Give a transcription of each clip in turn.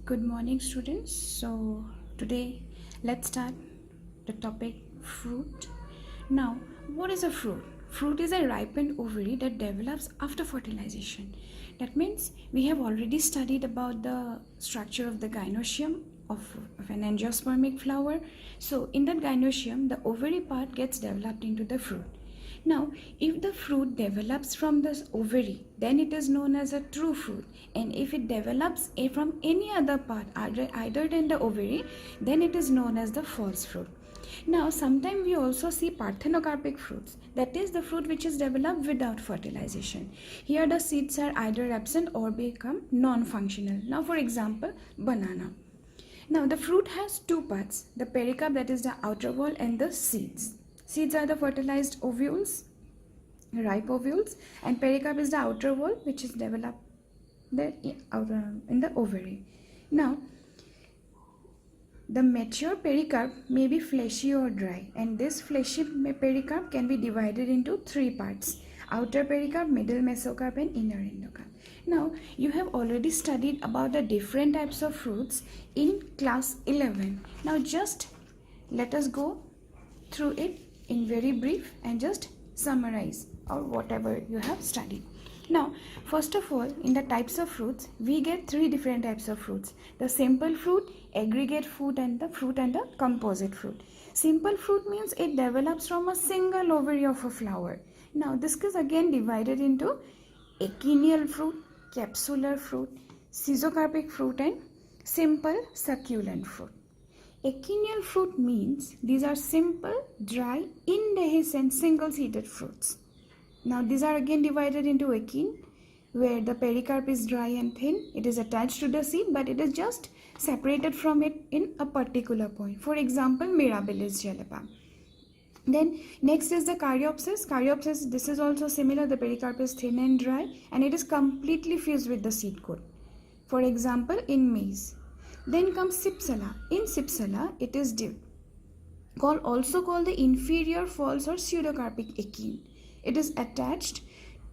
Good morning, students. So, today let's start the topic fruit. Now, what is a fruit? Fruit is a ripened ovary that develops after fertilization. That means we have already studied about the structure of the gynoecium of an angiospermic flower. So, in that gynoecium, the ovary part gets developed into the fruit. Now, if the fruit develops from this ovary, then it is known as a true fruit. And if it develops from any other part other than the ovary, then it is known as the false fruit. Now, sometimes we also see parthenocarpic fruits. That is the fruit which is developed without fertilization. Here the seeds are either absent or become non-functional. Now, for example, banana. Now, the fruit has two parts, the pericarp, that is the outer wall, and the seeds. Seeds are the fertilized ovules, ripe ovules, and pericarp is the outer wall which is developed in the ovary. Now, the mature pericarp may be fleshy or dry, and this fleshy pericarp can be divided into three parts: outer pericarp, middle mesocarp, and inner endocarp. Now, you have already studied about the different types of fruits in class 11. Now, just let us go through it in very brief and just summarize or whatever you have studied. Now, first of all, in the types of fruits, we get three different types of fruits: the simple fruit, aggregate fruit, and the composite fruit. Simple fruit means it develops from a single ovary of a flower. Now, this is again divided into echinal fruit, capsular fruit, schizocarpic fruit, and simple succulent fruit. Echinal fruit means these are simple, dry, indehiscent, single-seeded fruits. Now, these are again divided into echine, where the pericarp is dry and thin. It is attached to the seed, but it is just separated from it in a particular point. For example, Mirabilis jalapa. Then next is the Caryopsis. Caryopsis, this is also similar. The pericarp is thin and dry, and it is completely fused with the seed coat. For example, in maize. Then comes Cypsela. In Cypsela, it is also called the inferior false or pseudocarpic echine. It is attached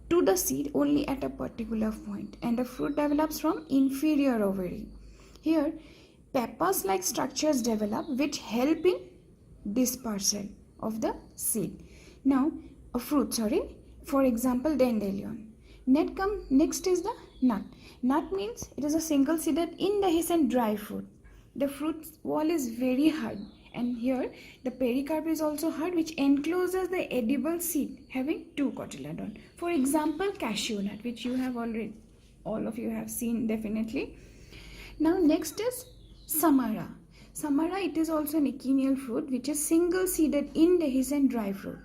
to the seed only at a particular point, and the fruit develops from inferior ovary. Here, pappus-like structures develop which help in dispersal of the seed. Now, a fruit, for example, dandelion. Next is the nut. Nut means it is a single-seeded indehiscent dry fruit. The fruit wall is very hard, and here the pericarp is also hard, which encloses the edible seed having two cotyledons. For example, cashew nut, which you have already, all of you have seen definitely. Now next is samara. Samara, it is also an echinal fruit which is single-seeded indehiscent dry fruit.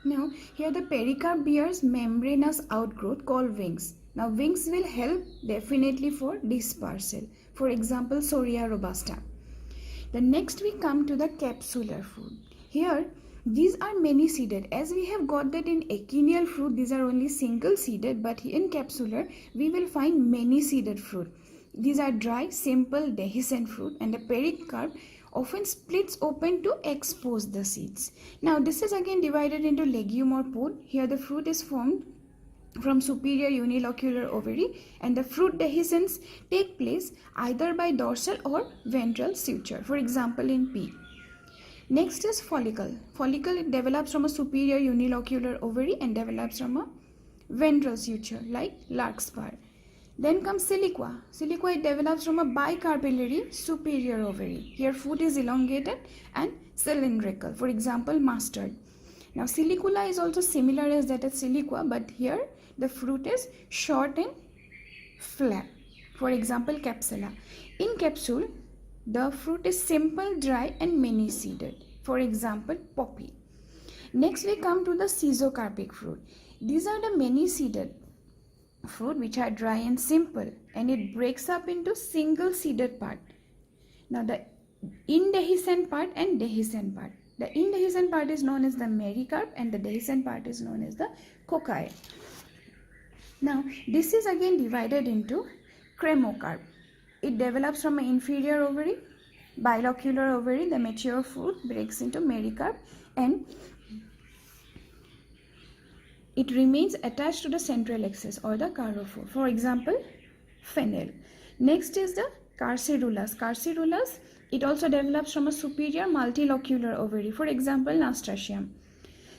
Now here the pericarp bears membranous outgrowth called wings. Now wings will help definitely for dispersal. For example, Soria robusta. The next we come to the capsular fruit. Here these are many seeded. As we have got that in echinal fruit these are only single seeded, but in capsular we will find many seeded fruit. These are dry, simple, dehiscent fruit, and the pericarp often splits open to expose the seeds. Now this is again divided into legume or pod. Here the fruit is formed from superior unilocular ovary, and the fruit dehiscence take place either by dorsal or ventral suture. For example, in pea. Next is follicle. Follicle, it develops from a superior unilocular ovary and develops from a ventral suture like larkspur. Then comes siliqua. Siliqua, it develops from a bicarpillary superior ovary. Here fruit is elongated and cylindrical. For example, mustard. Now silicula is also similar as that of siliqua, but here the fruit is short and flat. For example, capsula. In capsule, the fruit is simple, dry, and many seeded. For example, poppy. Next we come to the schizocarpic fruit. These are the many seeded fruit which are dry and simple, and it breaks up into single seeded part. Now the indehiscent part and dehiscent part. The indehiscent part is known as the mericarp and the dehiscent part is known as the cocci. Now this is again divided into cremocarp. It develops from an inferior ovary, bilocular ovary. The mature fruit breaks into mericarp and it remains attached to the central axis or the carophore. For example, fennel. Next is the Carcerulus, it also develops from a superior multilocular ovary, for example, nasturtium.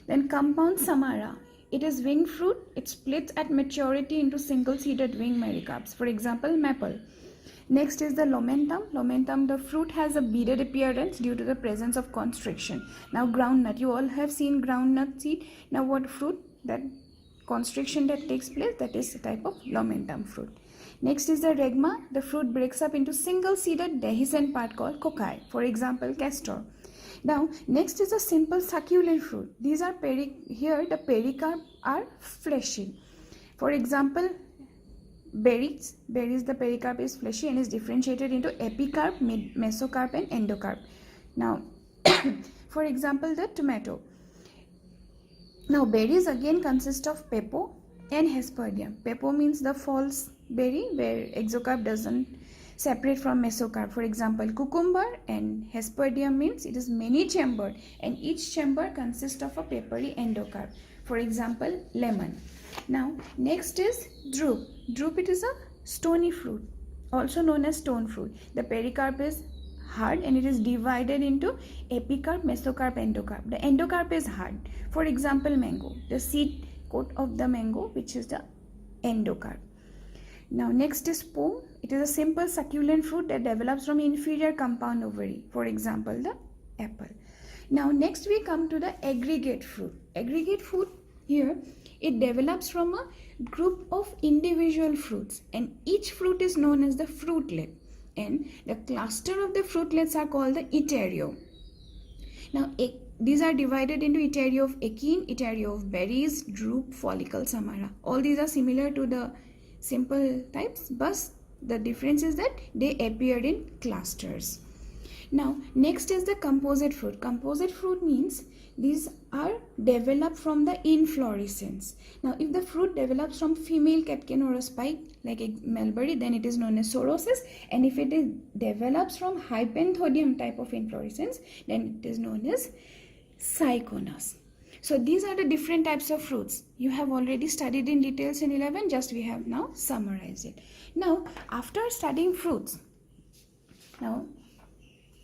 Then compound samara, it is winged fruit. It splits at maturity into single-seeded wing mericarps, for example, maple. Next is the Lomentum, the fruit has a beaded appearance due to the presence of constriction. Now groundnut, you all have seen groundnut seed. Now what fruit? That constriction that takes place, that is a type of Lomentum fruit. Next is the Regma, the fruit breaks up into single-seeded dehiscent part called cocci, for example, castor. Now next is a simple succulent fruit. These are here the pericarp are fleshy. For example, berries, the pericarp is fleshy and is differentiated into epicarp, mesocarp and endocarp. Now for example, the tomato. Now berries again consist of pepo and hesperdium. Pepo means the false berry where exocarp doesn't separate from mesocarp. For example, cucumber, and hesperdium means it is many chambered and each chamber consists of a papery endocarp. For example, lemon. Now next is drupe. Drupe, it is a stony fruit, also known as stone fruit. The pericarp is hard and it is divided into epicarp, mesocarp, endocarp. The endocarp is hard. For example, mango, the seed coat of the mango, which is the endocarp. Now next is pome. It is a simple succulent fruit that develops from inferior compound ovary. For example, the apple. Now next we come to the aggregate fruit. Aggregate fruit, here it develops from a group of individual fruits and each fruit is known as the fruitlet and the cluster of the fruitlets are called the etario. Now these are divided into etario of achene, etario of berries, drupe, follicle, samara. All these are similar to the simple types, but the difference is that they appear in clusters. Now next is the composite fruit. Composite fruit means these are developed from the inflorescence. Now if the fruit develops from female catkin or a spike like a mulberry, then it is known as sorosis, and if it develops from hypenthodium type of inflorescence, then it is known as cyconus. So these are the different types of fruits. You have already studied in details in 11, just we have now summarized it. Now after studying fruits,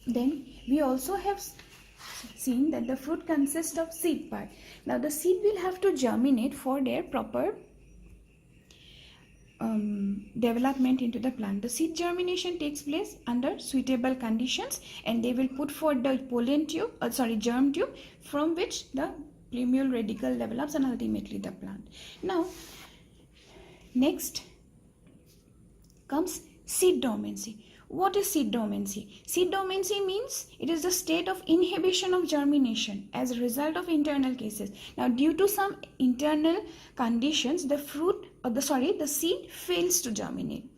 then we also have seen that the fruit consists of seed part. Now the seed will have to germinate for their proper development into the plant. The seed germination takes place under suitable conditions and they will put forth the germ tube from which the plumule radicle develops and ultimately the plant. Now next comes seed dormancy. What is seed dormancy? Seed dormancy means it is the state of inhibition of germination as a result of internal cases. Now due to some internal conditions, the seed fails to germinate.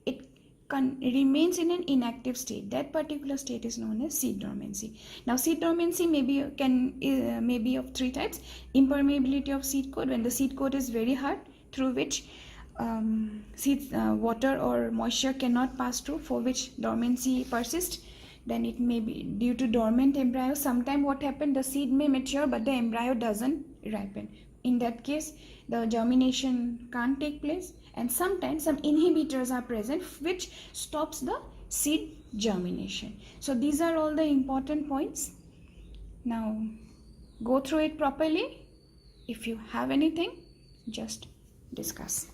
It remains in an inactive state. That particular state is known as seed dormancy. Now seed dormancy may be of three types. Impermeability of seed coat, when the seed coat is very hard through which water or moisture cannot pass through, for which dormancy persists. Then it may be due to dormant embryo. Sometime what happened, the seed may mature but the embryo doesn't ripen. In that case the germination can't take place, and sometimes some inhibitors are present which stops the seed germination. So these are all the important points. Now go through it properly. If you have anything, just discuss.